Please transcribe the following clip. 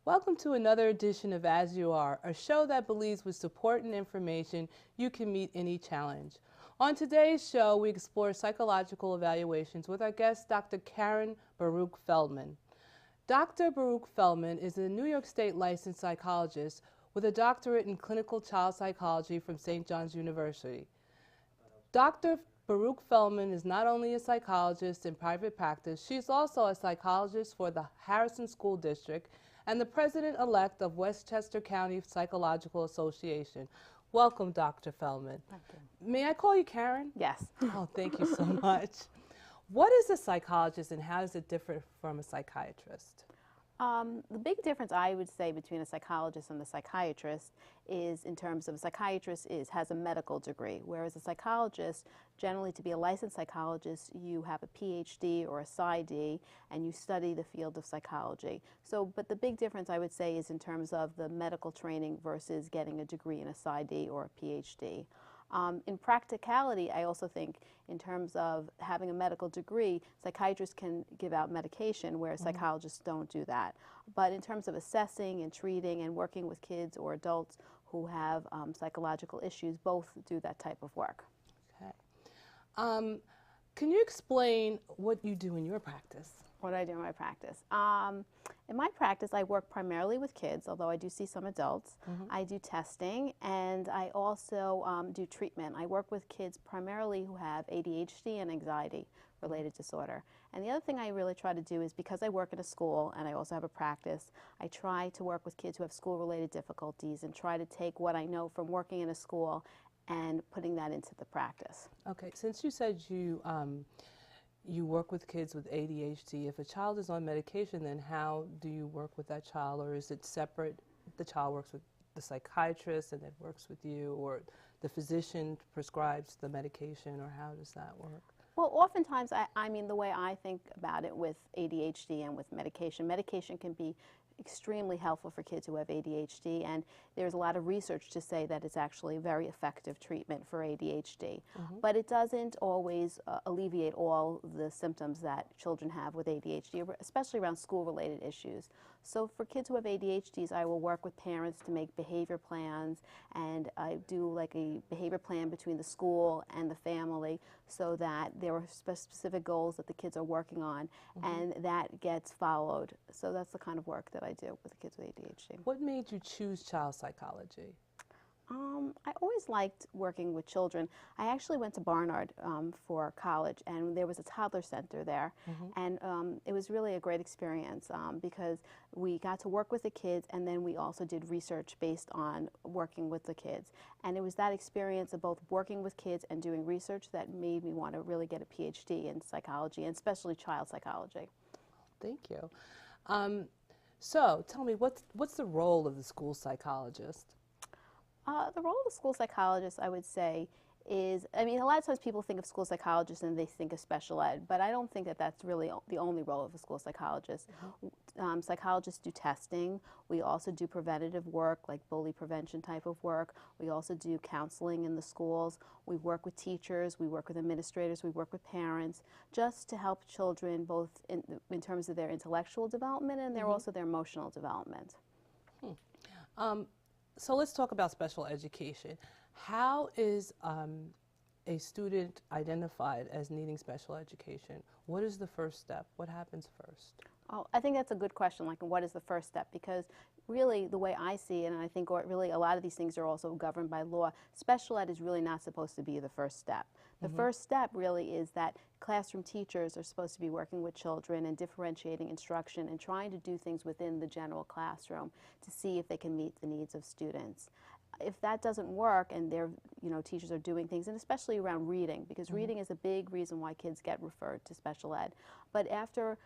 Welcome to another edition of As You Are, a show that believes with support and information you can meet any challenge. On today's show, we explore psychological evaluations with our guest, Dr. Caren Baruch-Feldman. Dr. Baruch-Feldman is a New York State licensed psychologist with a doctorate in clinical child psychology from St. John's University. Dr. Baruch-Feldman is not only a psychologist in private practice, she is also a psychologist for the Harrison School District and the president-elect of Westchester County Psychological Association. Welcome, Dr. Feldman. Thank you. May I call you Caren? Yes. Oh, thank you so much. What is a psychologist and how does it differ from a psychiatrist? The big difference I would say between a psychologist and a psychiatrist is in terms of a psychiatrist has a medical degree, whereas a psychologist, generally to be a licensed psychologist, you have a ph.d. or a psi.d. and you study the field of psychology. So, but the big difference I would say is in terms of the medical training versus getting a degree in a psi.d. or a ph.d. In practicality, I also think in terms of having a medical degree, psychiatrists can give out medication, whereas psychologists don't do that. But in terms of assessing and treating and working with kids or adults who have psychological issues, both do that type of work. Okay. Can you explain what you do in your practice? What do I do in my practice? In my practice, I work primarily with kids, although I do see some adults. I do testing, and I also do treatment. I work with kids primarily who have ADHD and anxiety-related disorder. And the other thing I really try to do is, because I work in a school and I also have a practice, I try to work with kids who have school-related difficulties and try to take what I know from working in a school and putting that into the practice. Okay, since you said you work with kids with ADHD. If a child is on medication, then how do you work with that child, or is it separate? The child works with the psychiatrist and then works with you, or the physician prescribes the medication, or how does that work? Well, oftentimes, I mean, the way I think about it with ADHD and with medication can be extremely helpful for kids who have ADHD, and there's a lot of research to say that it's actually a very effective treatment for ADHD. But it doesn't always alleviate all the symptoms that children have with ADHD, especially around school-related issues. So for kids who have ADHDs, I will work with parents to make behavior plans, and I do like a behavior plan between the school and the family so that there are specific goals that the kids are working on, and that gets followed. So that's the kind of work that I do with the kids with ADHD. What made you choose child psychology? I always liked working with children. I actually went to Barnard for college, and there was a toddler center there, and it was really a great experience because we got to work with the kids, and then we also did research based on working with the kids. And it was that experience of both working with kids and doing research that made me want to really get a PhD in psychology, and especially child psychology. Thank you. So tell me, what's the role of the school psychologist? The role of the school psychologist, I would say, is, I mean, a lot of times people think of school psychologists and they think of special ed, but I don't think that that's really the only role of a school psychologist. Psychologists do testing. We also do preventative work, like bully prevention type of work. We also do counseling in the schools. We work with teachers. We work with administrators. We work with parents, just to help children both in terms of their intellectual development and also their emotional development. So let's talk about special education. How is a student identified as needing special education? What is the first step? What happens first? Oh, I think that's a good question, like what is the first step? Because really the way I see it, and I think really a lot of these things are also governed by law, special ed is really not supposed to be the first step. The first step really is that classroom teachers are supposed to be working with children and differentiating instruction and trying to do things within the general classroom to see if they can meet the needs of students. If that doesn't work and teachers are doing things, and especially around reading, because reading is a big reason why kids get referred to special ed. But after,